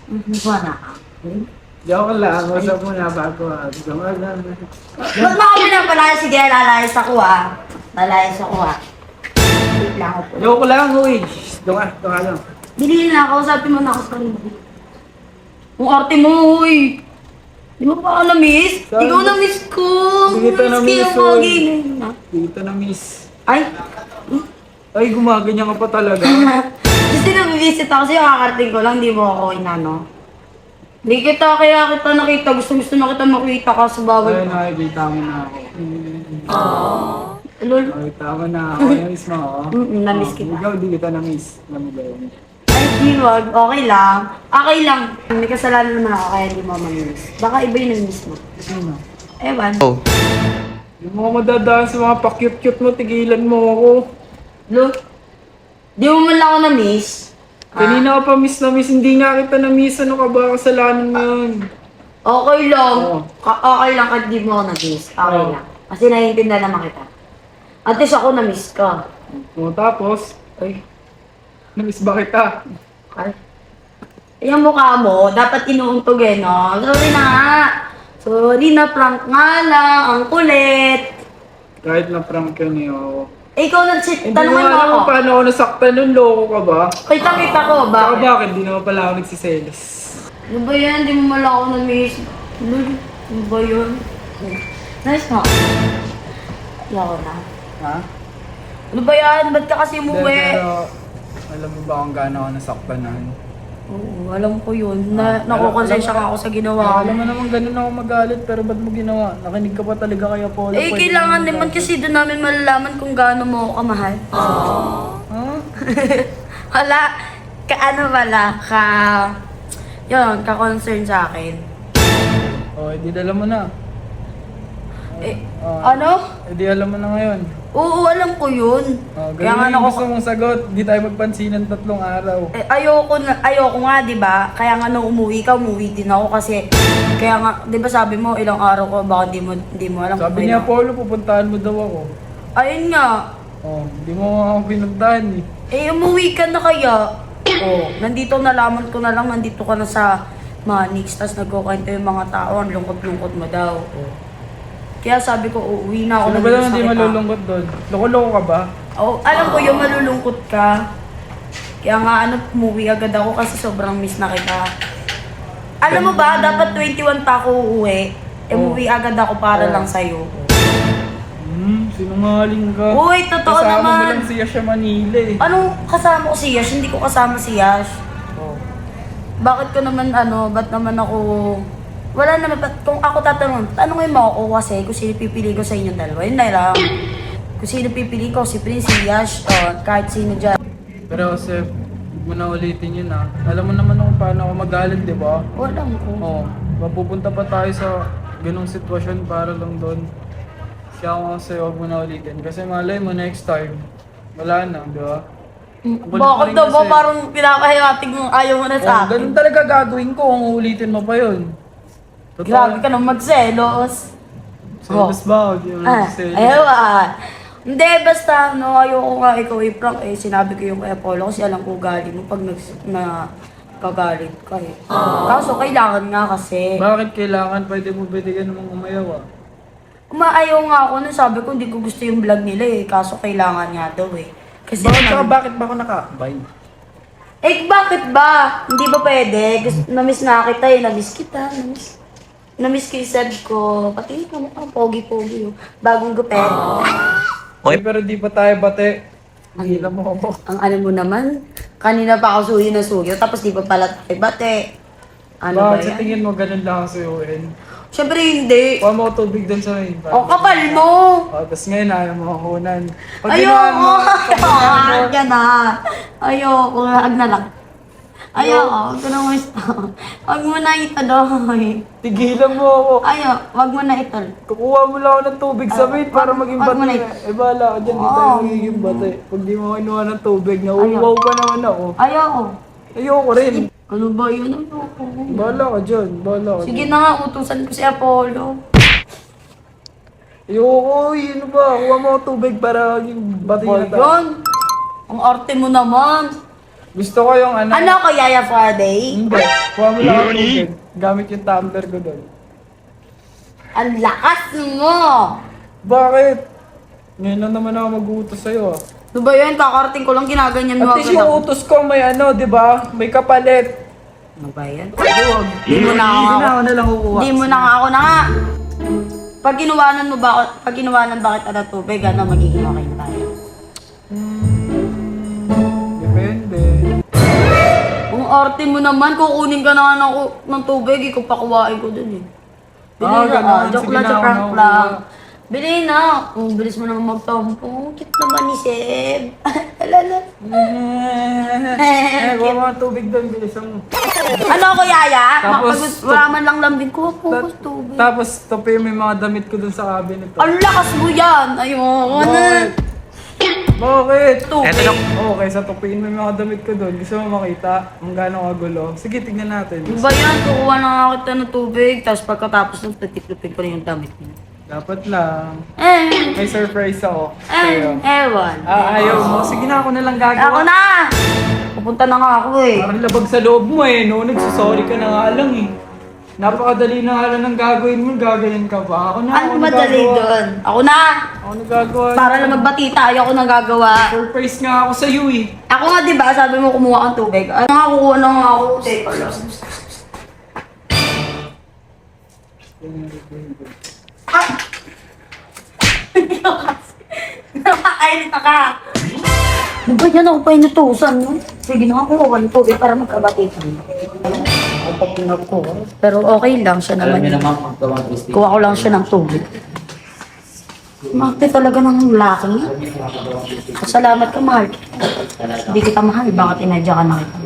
Speaker 7: Mukha na.
Speaker 5: Joke lang, usap mo na bago ha. Gusto mo lang.
Speaker 7: Ba't mo kami na pala? Sige, lalayas ako ah. Wait lang ako po.
Speaker 5: Joke lang, uy. Doon ka lang.
Speaker 7: Bili na ako, sabi mo na ako sa rin. Ang arte mo, uy. Di mo pa ako na-miss?
Speaker 5: Sabi-
Speaker 7: Ikaw na-miss ko.
Speaker 5: Hindi kita na-miss,
Speaker 7: Miss ko yung
Speaker 5: uy.
Speaker 7: pogi.
Speaker 5: Dito na, miss.
Speaker 7: Ay,
Speaker 5: Ay, gumaganyan ka pa talaga.
Speaker 7: gusto na visit ako kasi kakarating ko lang, di mo ako inano. Hindi kita, kaya kita nakita. Gusto na kita makita ka sa bawal.
Speaker 5: Ay, nakikita mo na ako.
Speaker 7: Lol,
Speaker 5: Nakikita mo na ako. Na-miss mo ako.
Speaker 7: na-miss kita.
Speaker 5: Ikaw, di kita na-miss. Alam mo ba yun?
Speaker 7: Ay, di wag. Okay lang. Okay lang. May kasalanan naman ako kaya di mo ma-miss. Baka iba yung na-miss mo.
Speaker 5: Ano?
Speaker 7: Ewan.
Speaker 5: Yung mga madadaan sa mga pa-cute-cute mo, tigilan mo ako.
Speaker 7: Look, di mo man lang ako na-miss.
Speaker 5: Kanina ka pa miss na miss, hindi nga kita na-miss. Ano ka ba? Kasalanan mo yun.
Speaker 7: Okay lang.
Speaker 5: Oo.
Speaker 7: Okay lang kahit di mo ako na-miss. Okay
Speaker 5: Oo.
Speaker 7: lang. Kasi naiintindihan naman kita. At least ako na-miss ka.
Speaker 5: O, tapos,
Speaker 7: Ay,
Speaker 5: na-miss ba kita?
Speaker 7: ay. Yung mukha mo, dapat inuuntog eh, no? Sorry na nga. Sorry na, prank nga lang. Ang kulit.
Speaker 5: Kahit na prank yun eh, oo.
Speaker 7: Eh, ikaw nag-sit.
Speaker 5: Hindi mo
Speaker 7: Tanungin mo
Speaker 5: alam
Speaker 7: ako.
Speaker 5: kung paano ako nasaktan nun, loko ka ba?
Speaker 7: Kita ko.
Speaker 5: Baka
Speaker 7: Bakit?
Speaker 5: bakit? Di naman pala ako nagsiselos.
Speaker 7: Ano ba yan? Di mo man lang ako na-miss. Ano ba yun? Nice mo. Yaw na.
Speaker 5: Ha?
Speaker 7: Ano ba yan? Ba't ka kasi
Speaker 5: Hindi,
Speaker 7: umuwi?
Speaker 5: pero alam mo ba kung gaano ako nasaktan na?
Speaker 7: Oo, alam ko yun. Nakukonsensya ka ako sa ginawa ko.
Speaker 5: Alam mo naman ganun ako magalit, pero ba't mo ginawa? Nakinig ka pa talaga kay Apollo.
Speaker 7: Eh,
Speaker 5: Pwede
Speaker 7: kailangan
Speaker 5: mo
Speaker 7: naman
Speaker 5: magalit.
Speaker 7: kasi doon namin malalaman kung gaano mo ako kamahal.
Speaker 5: Ha?
Speaker 7: Wala. Yun, ka-concern sa akin.
Speaker 5: O, edi alam mo na.
Speaker 7: Eh,
Speaker 5: Ah.
Speaker 7: ano?
Speaker 5: Edi alam mo na ngayon.
Speaker 7: Oo, alam ko yun.
Speaker 5: O,
Speaker 7: Kaya nga
Speaker 5: ganun yung gusto
Speaker 7: ako,
Speaker 5: mong sagot. Di tayo magpansinan 3 araw.
Speaker 7: ayoko nga, di ba? Kaya nga nung umuwi ka, umuwi din ako kasi, kaya nga, di ba sabi mo, ilang araw ko, baka di mo alam
Speaker 5: Sabi
Speaker 7: kung
Speaker 5: niya,
Speaker 7: ilang-
Speaker 5: Apollo, pupuntahan mo daw ako.
Speaker 7: Ayun nga.
Speaker 5: O, di mo ako pinuntahan eh.
Speaker 7: Eh, umuwi ka na kaya. Oh, nandito nalaman ko na lang, nandito ka na sa Manix, tas nagkukwento yung mga tao, ang lungkot-lungkot mo daw. Oh. Kaya sabi ko, uuwi na ako.
Speaker 5: Sino ba naman di malulungkot doon? Loko-loko ka ba?
Speaker 7: Oh, alam ko yung malulungkot ka. Kaya nga, umuwi agad ako kasi sobrang miss na kita. Alam mo ba, dapat 21 pa ako uuwi. Umuwi agad ako para lang sa'yo.
Speaker 5: Sinungaling ka.
Speaker 7: Uy, totoo
Speaker 5: Kasama mo
Speaker 7: naman.
Speaker 5: lang siya sa Manila eh.
Speaker 7: Anong kasama ko si Yash? Hindi ko kasama si Yash. Bakit ko naman ba't naman ako... Wala naman, kung ako tanongin mo ako kasi kung sino pipili ko sa inyong dalawa. Yun na lang. Kung sino pipili ko, si Prince, si Yash, kahit sino dyan.
Speaker 5: Pero Sef, huwag mo na ulitin yun ah. Alam mo naman kung paano ako magalit, di ba?
Speaker 7: Walang ko.
Speaker 5: Oo. Mapupunta pa tayo sa ganong sitwasyon para lang doon. Kaya ako kasi huwag mo na ulitin. Kasi malay mo next time, wala na, di ba? Kulit pa
Speaker 7: Bakit
Speaker 5: rin
Speaker 7: daw ba
Speaker 5: kasi.
Speaker 7: parang pinakahiwatig mo ayaw mo na sa
Speaker 5: Oh,
Speaker 7: akin?
Speaker 5: ganun talaga gagawin ko kung uulitin mo pa yun. Totoo.
Speaker 7: Grabe ka nang magselos.
Speaker 5: Selos ba? Hindi mo selos.
Speaker 7: Ewan. Hindi, basta ayoko nga ikaw i-prank sinabi ko yung kay Apollo kasi alam ko ugali mo pag nagkagalit ka eh. Kaso kailangan nga kasi.
Speaker 5: Bakit kailangan? Pwede mo bitigan ng mga umayaw ah.
Speaker 7: Umaayaw nga ako nung sabi ko hindi ko gusto yung vlog nila eh. Kaso kailangan nga daw eh. Kasi
Speaker 5: Bakit ba ako nakakabay?
Speaker 7: eh bakit ba? Hindi ba pwede? Namiss nga kita eh. Namiss kita. Namiss ko yung sad ko. Pati ka mo pogi-pogi. Bagong gupet.
Speaker 5: Okay, pero di pa tayo bate. Hila mo ako.
Speaker 7: Ang ano mo naman, kanina pa ako suyo na suyo, tapos di pa pala tayo bate. Ano ba
Speaker 5: Bakit sa
Speaker 7: yan?
Speaker 5: tingin mo ganun lang ako suyuin?
Speaker 7: Siyempre hindi.
Speaker 5: Kuha mo ako tubig doon sa may
Speaker 7: O kapal mo!
Speaker 5: Tapos ngayon ayaw mo kukunan. Pag
Speaker 7: Ayoko!
Speaker 5: ginawa mo,
Speaker 7: Ayoko ka na. Ayoko, hag na lang. Ayoko, huwag ko na gusto. Huwag mo na ituloy.
Speaker 5: tigilan mo ako.
Speaker 7: Ayoko, huwag mo na ituloy.
Speaker 5: Kukuha mo lang ako ng tubig sa maid para maging
Speaker 7: wag mo
Speaker 5: bate.
Speaker 7: na-
Speaker 5: Eh bahala ka dyan, di tayo magiging bate. Pag di mo kinuha ng tubig, nauuwaw pa naman ako.
Speaker 7: Ayoko.
Speaker 5: Ayoko rin.
Speaker 7: Ano ba yun? Ayoko.
Speaker 5: Bahala ka dyan, bahala ka
Speaker 7: Sige
Speaker 5: dyan.
Speaker 7: na nga, utusan ko si Apollo.
Speaker 5: Ayoko, yun ba? Kuha mo ako tubig para maging bate
Speaker 7: Boy,
Speaker 5: na tayo.
Speaker 7: yun. Ang arte mo naman.
Speaker 5: Gusto ko yung ano.
Speaker 7: Ano ko, Yaya Friday?
Speaker 5: Hindi. Kuha mo lang ako tubig. Gamit yung tumbler ko doon.
Speaker 7: Ang lakas mo!
Speaker 5: Bakit? Ngayon lang naman ako mag-uutos sa'yo ah.
Speaker 7: Ano ba yan? Kakarating ko lang ginaganyan mo
Speaker 5: At least
Speaker 7: agad
Speaker 5: yung
Speaker 7: ako.
Speaker 5: utos ko may ano, di ba? May kapalit.
Speaker 7: Ano ba yan? Di mo na
Speaker 5: Hindi
Speaker 7: ako.
Speaker 5: na ako nalang kukuha.
Speaker 7: Di mo na nga ako na nga. Pag ginawanan mo ba ako, pag ginawanan ba kita ng tubig, ano magiging okay na tayo?
Speaker 5: Depende.
Speaker 7: Ang arte mo naman, kukunin ka na nga ng tubig, ikaw pakuwain ko dun eh. Bili
Speaker 5: Ah,
Speaker 7: na,
Speaker 5: ganun.
Speaker 7: joke
Speaker 5: Sige
Speaker 7: lang,
Speaker 5: na,
Speaker 7: joke
Speaker 5: ako
Speaker 7: lang
Speaker 5: na,
Speaker 7: lang.
Speaker 5: ako
Speaker 7: Bili na. Ang bilis mo naman magtampo. Cute naman ni Seb. Alala.
Speaker 5: Eh, kuha mo ang tubig doon, bilisan mo.
Speaker 7: Ano ako, Yaya?
Speaker 5: Tapos-
Speaker 7: Wala man lang lambing ko. Focus tubig.
Speaker 5: Tapos, tope mo yung mga damit ko doon sa cabinet.
Speaker 7: Ang lakas mo yan. Ayoko na.
Speaker 5: Bakit? Bakit?
Speaker 7: Tubig.
Speaker 5: Okay, sa tupiin mo yung mga damit ko doon. Gusto mo makita kung gaano kagulo? Sige, tignan natin.
Speaker 7: Ano ba yan? Kukuha na nga kita ng tubig. Tapos pagkatapos ng titiklupin ko na yung damit mo.
Speaker 5: Dapat lang.
Speaker 7: Eh.
Speaker 5: May surprise ako
Speaker 7: Eh.
Speaker 5: sa'yo.
Speaker 7: Ewan.
Speaker 5: Ayaw mo. Sige na, ako na lang gagawa.
Speaker 7: Ako na! Pupunta na nga ako eh.
Speaker 5: Parang labag sa loob mo eh, no? Nagsasorry ka na nga lang eh. Napakadali na nga lang ng gagawin mo, gagayin ka pa. Ako na,
Speaker 7: Ano madali doon? Ako na!
Speaker 5: Ako nagagawa.
Speaker 7: Para lang magbati tayo, ako nang gagawa.
Speaker 5: Surprise nga ako sa iyo eh.
Speaker 7: Ako nga diba, sabi mo kumuha kang tubig. Ano nga, kukuha na nga ako. Teka lang. Nakakainis na ka. Ano ba yan? Ako pa inutusan mo. Sige na ako, kuha ng tubig para magkabati tayo. Pero okay lang siya
Speaker 6: Alam
Speaker 7: naman.
Speaker 6: niyo naman kung tawang Christy.
Speaker 7: Kuha ko lang siya ng tubig. Mahal talaga ng laki. Salamat ka, mahal. Hindi kita mahal, bakit inadya ka na kita?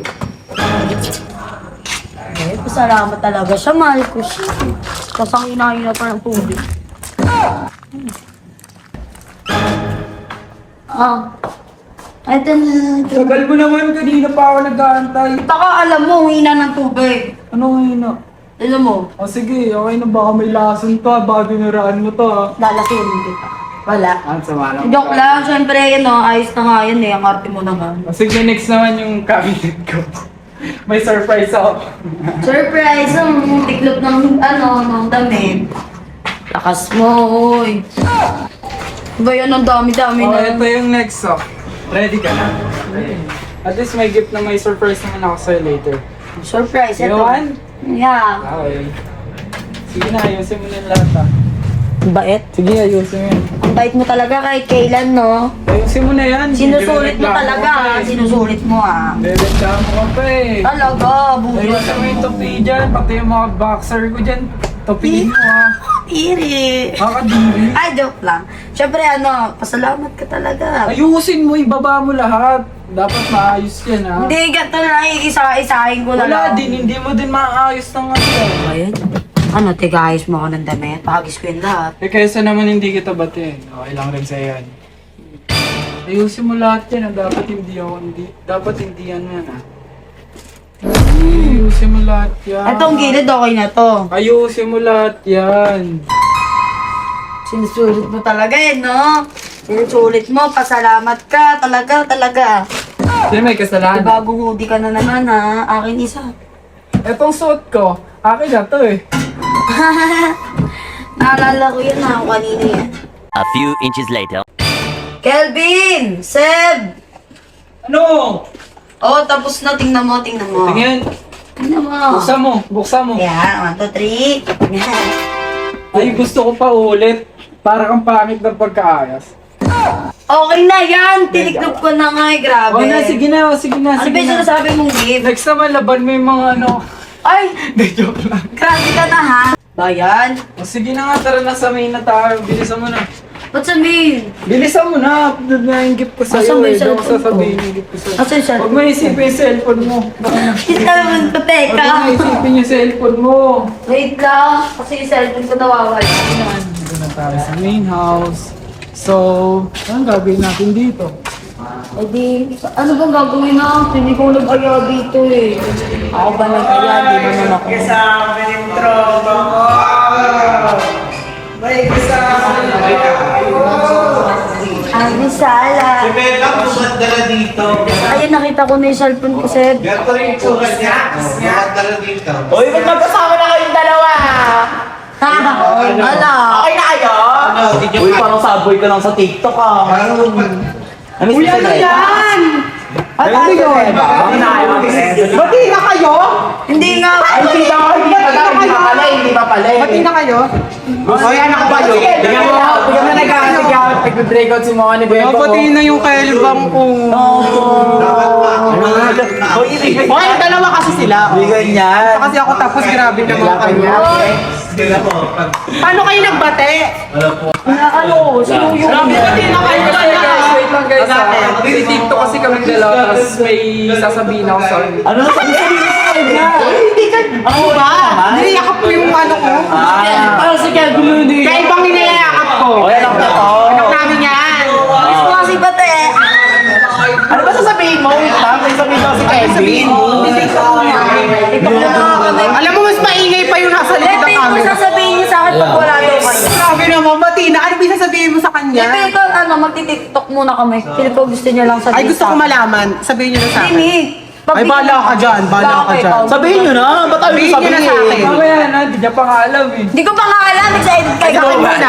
Speaker 7: Eh, pasalamat talaga siya, mahal ko siya. Kasang hinahina pa ng tubig. Ah. Ito na.
Speaker 5: Tagal mo naman, kanina pa ako nag-aantay.
Speaker 7: Baka alam mo, hina ng tubig.
Speaker 5: Ano hina?
Speaker 7: Alam mo,
Speaker 5: O sige, okay na baka may lason to ha, baka dinuraan mo to ha.
Speaker 7: lalasunin kita. Wala.
Speaker 5: Ang sama lang.
Speaker 7: Joke lang, syempre, ayos na nga yan eh, ang arte mo naman.
Speaker 5: O sige, next naman yung cabinet ko. May surprise ako.
Speaker 7: Surprise! Ang tiklop ng, ng damit. Lakas mo, oy. Ba yan, ang dami-dami
Speaker 5: O,
Speaker 7: na.
Speaker 5: ito yung next oh. Ready ka na? At least may gift na may surprise naman ako sa'yo later.
Speaker 7: Surprise,
Speaker 5: You
Speaker 7: ito.
Speaker 5: want?
Speaker 7: Yeah.
Speaker 5: Okay. Sige na, ayusin mo na yung lahat ah.
Speaker 7: Ang bait.
Speaker 5: Sige, ayusin mo yan.
Speaker 7: Ang bait mo talaga kahit kailan, no?
Speaker 5: Ayusin mo na yan.
Speaker 7: Sinusulit mo
Speaker 5: Nirereklamo
Speaker 7: talaga,
Speaker 5: ka pa eh.
Speaker 7: sinusulit mo, ah.
Speaker 5: Nirereklamo ka pa eh.
Speaker 7: Talaga, buhay.
Speaker 5: Ayusin mo yung topi dyan, pati yung mga boxer ko dyan. Topiin mo ah.
Speaker 7: Iri.
Speaker 5: Kakadiri.
Speaker 7: Ay, joke lang. Siyempre, pasalamat ka talaga.
Speaker 5: Ayusin mo, ibaba mo lahat. Dapat maayos yan ha.
Speaker 7: Hindi, gato na, isa-isahin ko na
Speaker 5: Wala
Speaker 7: lang.
Speaker 5: din, hindi mo din maayos ng ano.
Speaker 7: Ayan. Ano, tigayos mo ako ng damit. Pahagis ko yung lahat.
Speaker 5: Eh kaysa naman hindi kita batin. Okay lang rin sa yan. Ayusin mo lahat yan ha. Dapat hindi yan yan ha. Ayusin mo lahat yan.
Speaker 7: Itong gilid, okay na to.
Speaker 5: Ayusin mo lahat yan.
Speaker 7: Sinusulit mo talaga eh, no? Sinusulit mo, pasalamat ka. Talaga.
Speaker 5: Sino may kasalanan?
Speaker 7: Bagong hoodie ka na naman, ha? Akin isa.
Speaker 5: Etong suot ko, akin na to eh.
Speaker 7: Naalala ko yan, ha? Kanina yan.
Speaker 9: A few inches later.
Speaker 7: Kelvin! Seb!
Speaker 5: Ano?
Speaker 7: Oh, tapos na. Tingnan mo.
Speaker 5: Tingnan.
Speaker 7: Tingnan mo.
Speaker 5: Buksan mo.
Speaker 7: Yan, 1, 2, 3. Yan.
Speaker 5: Ay, gusto ko pa ulit. Para kang pangit ng pagkaayos.
Speaker 7: Okay na yan! Tiniklop ko na nga eh, grabe.
Speaker 5: O na, sige na, sige na,
Speaker 7: Ano
Speaker 5: sige
Speaker 7: ba yung
Speaker 5: na.
Speaker 7: sinasabi mong gift?
Speaker 5: Next naman, laban mo yung mga ano.
Speaker 7: Ay!
Speaker 5: Hindi, joke lang.
Speaker 7: Grabe ka na ha! Bayan!
Speaker 5: O sige na nga, tara na sa main na tayo. Bilisan mo na.
Speaker 7: Ba't sabihin?
Speaker 5: Bilisan mo na, upload na yung gift ko
Speaker 7: Asan
Speaker 5: sa'yo
Speaker 7: ba
Speaker 5: eh.
Speaker 7: yung
Speaker 5: Doon ko
Speaker 7: cellphone ko?
Speaker 5: sasabihin yung gift ko sa'yo.
Speaker 7: Asan yung
Speaker 5: Huwag mo isipin yung cellphone mo. Baka na.
Speaker 7: Hindi ka naman
Speaker 5: Huwag mo
Speaker 7: pateka.
Speaker 5: isipin yung cellphone mo.
Speaker 7: Wait lang, kasi yung cellphone ko nawawala.
Speaker 5: Dito na tayo sa main house. So, anong gagawin natin dito?
Speaker 7: Eh di, ano bang gagawin natin? Hindi ko nag-aya dito eh. Ako ba nag-aya? Di naman ako.
Speaker 1: Kasama yung tropa ko. May kasama
Speaker 7: Ay, sala.
Speaker 1: Bella, pumadala dito.
Speaker 7: Ayun, nakita ko na yung cellphone ko, Seb.
Speaker 1: Ganito rin yung tsura niya. Pumadala dito. Uy, ba't magkasama na kayong dalawa?
Speaker 7: Ha? Ala.
Speaker 1: Okay na kayo? Uy, parang saboy ka lang sa TikTok ah. Uy, ano yan? Ano yun? Bati na kayo?
Speaker 7: Hindi nga.
Speaker 1: Ay, hindi na kayo. Hindi pa pala. Bati na kayo? O yan, ako ba yun? Tingnan mo nag-aasigawat. Nag-breakout si mga ni Bebo.
Speaker 5: Pati na yung kailbang ko.
Speaker 1: Hoy, dalawa kasi sila. Hindi ganyan.
Speaker 5: Kasi ako tapos grabe naman kayo.
Speaker 1: Paano kayo nagbate?
Speaker 7: Ano? Sino yung...
Speaker 5: Pati na kayo kasi guys. Wait lang guys ha. Mag-TikTok kasi kami dalawa. Tapos may sasabihin ako sa inyo.
Speaker 1: Ano sabi niya? Hindi ka. Ano ba?
Speaker 5: Niyakap ko yung ano ko.
Speaker 1: Parang si Kevin hindi.
Speaker 5: Kaya ibang inayakap ko.
Speaker 1: O yan ang totoo.
Speaker 5: Anak namin yan.
Speaker 7: Gusto ko kasi bate.
Speaker 1: Ano ba sasabihin mo? Wait lang, may sabihin daw si Kevin.
Speaker 5: Alam mo, mas maingay pa yung nasa likod ng
Speaker 7: Hindi ko
Speaker 5: camera.
Speaker 7: sasabihin niyo sa akin pag wala daw kayo.
Speaker 5: Grabe naman, Batina. Ano ba sasabihin mo sa
Speaker 7: Hindi,
Speaker 5: kanya?
Speaker 7: pero ano, magti-tiktok muna kami. Kasi po gusto niya lang sabihin
Speaker 5: Ay, gusto ko malaman. Sabihin niyo na sa akin.
Speaker 7: Hindi,
Speaker 5: Ay, bahala ka dyan. Bahala ka dyan.
Speaker 1: Sabihin nyo na, ba't tayo
Speaker 5: Sabihin niyo na sa akin.
Speaker 1: sabihin?
Speaker 5: na, hindi niya pa nga alam eh.
Speaker 7: Hindi ko pa nga alam, excited kayo.
Speaker 5: Sa akin muna.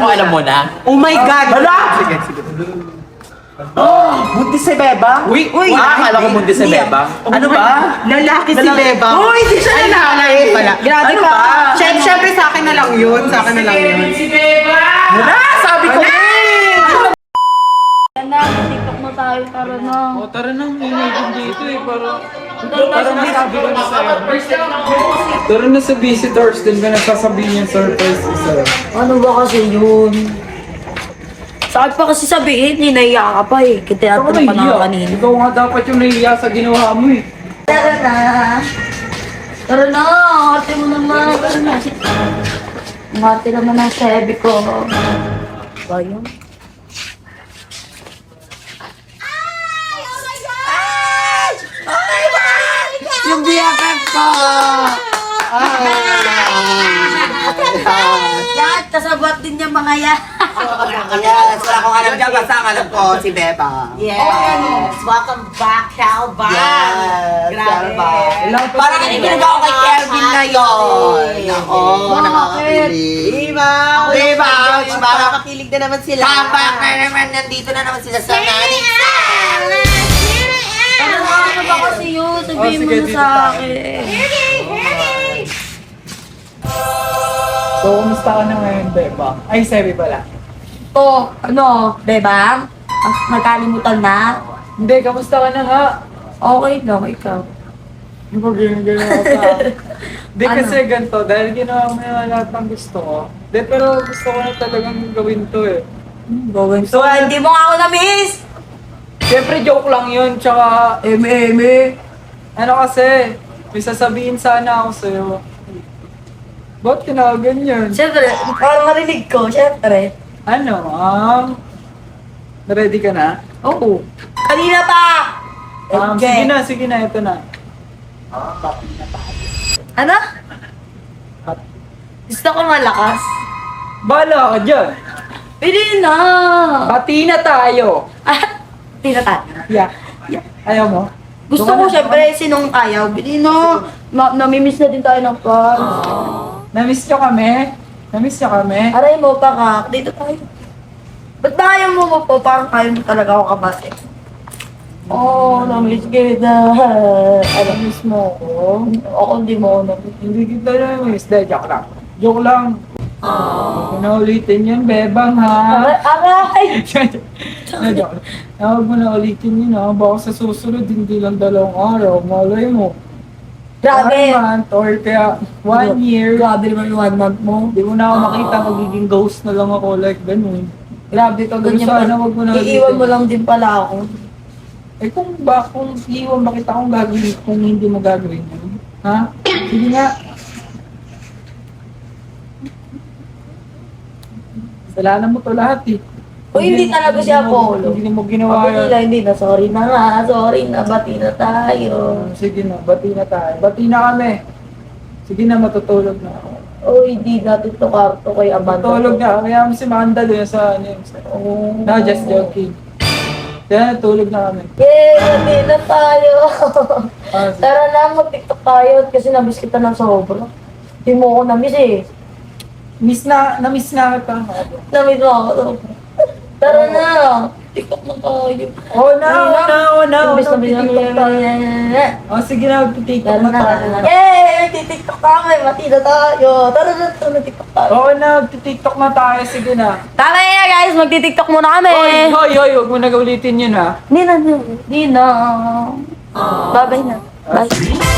Speaker 1: Alam mo na.
Speaker 5: Oh my God!
Speaker 1: Hala!
Speaker 5: Sige, sige.
Speaker 1: Buntis si Beba?
Speaker 5: Uy, uy!
Speaker 1: Akala ko buntis si Beba. Ano ba?
Speaker 5: Lalaki si Beba.
Speaker 1: Uy, di siya lalaki
Speaker 5: pala.
Speaker 7: Grabe
Speaker 1: Ano
Speaker 7: ka.
Speaker 1: ba?
Speaker 5: Siyempre sa akin na lang yun. Sa akin na lang yun.
Speaker 1: Wala, sabi ko na!
Speaker 7: Yan na, tiktok na tayo, tara na.
Speaker 5: O, tara na. Ingay din dito eh.
Speaker 7: Tara
Speaker 5: Para
Speaker 7: na,
Speaker 5: nasabi ko na sa'yo. Tara na sa visitors din ka nasasabihin yung surprise ko sa'yo.
Speaker 7: Ano ba kasi yun? Saan pa kasi sabihin, hinaiya ka pa eh. Kita
Speaker 5: Ikaw
Speaker 7: natin pa
Speaker 5: nahiya.
Speaker 7: na kanina.
Speaker 5: Ikaw nga dapat yung nahiya sa ginawa mo eh.
Speaker 7: Tara na. Tara na, ate mo naman. Tara na. Ang ate naman ang sabi ko. Ba yun? Yung BFF ko! Yan, kasabot din niya mga yan.
Speaker 1: Yes, wala akong alam dyan, basta ang alam ko si Beba.
Speaker 10: Yes! Welcome back, Calvin!
Speaker 1: Yes,
Speaker 10: Grabe!
Speaker 1: Parang kinikilig ako kay Kevin na yun. Ako, nakakakilig. Diba? Diba? Parang makilig na naman sila. Comeback na naman, nandito na naman sila sa nanay.
Speaker 7: Ano ba kasi yun? Sabihin mo
Speaker 5: sige,
Speaker 7: na
Speaker 5: dito
Speaker 7: sa
Speaker 5: tayo.
Speaker 7: akin.
Speaker 5: So, kumusta ka na ngayon, Beba? Ay, Sebi pala.
Speaker 7: Oh, ano, bebang? Magkalimutan na?
Speaker 5: Hindi, kamusta ka na nga?
Speaker 7: Okay lang, ikaw.
Speaker 5: Ano ba ginagawa ka? Hindi
Speaker 7: Ano?
Speaker 5: kasi ganito, dahil ginawa mo na lahat ng gusto ko. Hindi, pero gusto ko na talagang gawin to eh.
Speaker 7: Gawin so, hindi mo nga ako na-miss!
Speaker 5: Siyempre, joke lang yun, tsaka ano kasi, may sasabihin sana ako sa'yo. Ba't tinawagan yun?
Speaker 7: Siyempre, parang marinig ko, siyempre.
Speaker 5: Ano, ready ka na?
Speaker 7: Oo. Kanina pa!
Speaker 5: Sige na, ito na.
Speaker 7: Ano? Gusto ko malakas.
Speaker 5: Bala ka dyan.
Speaker 7: Pili na!
Speaker 5: Bati na tayo.
Speaker 7: Tinatan.
Speaker 5: Yeah. Ayaw mo?
Speaker 7: Gusto ko siyempre, sinong ayaw. Bili na! Namimiss na din tayo ng fans.
Speaker 5: Namiss nyo kami? Namiss nyo kami?
Speaker 7: Aray mo pa ka, dito tayo. Ba't ba ayaw mo po? Parang ayaw mo talaga ako kabate. Oh, namiss kita. Ano?
Speaker 5: Namiss mo ako?
Speaker 7: Ako hindi mo ako namiss.
Speaker 5: Hindi kita namiss. Dahil joke lang. Joke lang. Huwag ko na ulitin yun, bebang ha.
Speaker 7: Aray!
Speaker 5: Huwag mo na ulitin yun ha. Baka sa susunod, hindi lang 2 araw. Malay mo.
Speaker 7: Grabe.
Speaker 5: 1 month or kaya 1 year.
Speaker 7: Grabe naman 1 month mo.
Speaker 5: Hindi mo na ako makita, magiging ghost na lang ako like ganun.
Speaker 7: Grabe ka,
Speaker 5: Pero
Speaker 7: ganyan
Speaker 5: sana
Speaker 7: pa.
Speaker 5: wag mo na
Speaker 7: Iiwan
Speaker 5: ulitin.
Speaker 7: mo lang din pala ako.
Speaker 5: Eh kung iiwan ba kita kung gagawin, kung hindi mo gagawin yun? Ha? Sige nga. Kasalanan mo to lahat eh.
Speaker 7: O hindi talaga si Apollo.
Speaker 5: Hindi mo ginawa
Speaker 7: Okay
Speaker 5: yun.
Speaker 7: nila, hindi na. Sorry na nga. Sorry na. Bati na tayo.
Speaker 5: Sige na, bati na tayo. Bati na kami. Sige na, matutulog na ako.
Speaker 7: O hindi natin to karto kay Amanda.
Speaker 5: Matulog na. Kaya mo si Manda doon sa ano yun.
Speaker 7: Oh.
Speaker 5: No, just joking. Kaya tulog na kami.
Speaker 7: Yay! Bati na tayo.
Speaker 5: Ah, sige.
Speaker 7: Tara na, mag-tiktok tayo. Kasi namiss kita ng sobra. Hindi mo ako namiss eh.
Speaker 5: Na-miss na kita.
Speaker 7: Namiss mo ako. Tara na. Tiktok na tayo.
Speaker 5: Oh no.
Speaker 7: Namiss na tiktok tayo.
Speaker 5: Oh, sige na, magtitiktok
Speaker 7: Tara
Speaker 5: na
Speaker 7: na.
Speaker 5: tayo.
Speaker 7: Yay! Tiktok kami. Bati na tayo. Tara na. Tiktok tayo.
Speaker 5: Oo na, magtitiktok na tayo. Sige na.
Speaker 7: Tama na guys. Magti-tiktok muna kami.
Speaker 5: Hoy, huwag mo na ulitin yun ha.
Speaker 7: Hindi na. Bye-bye na. Bye.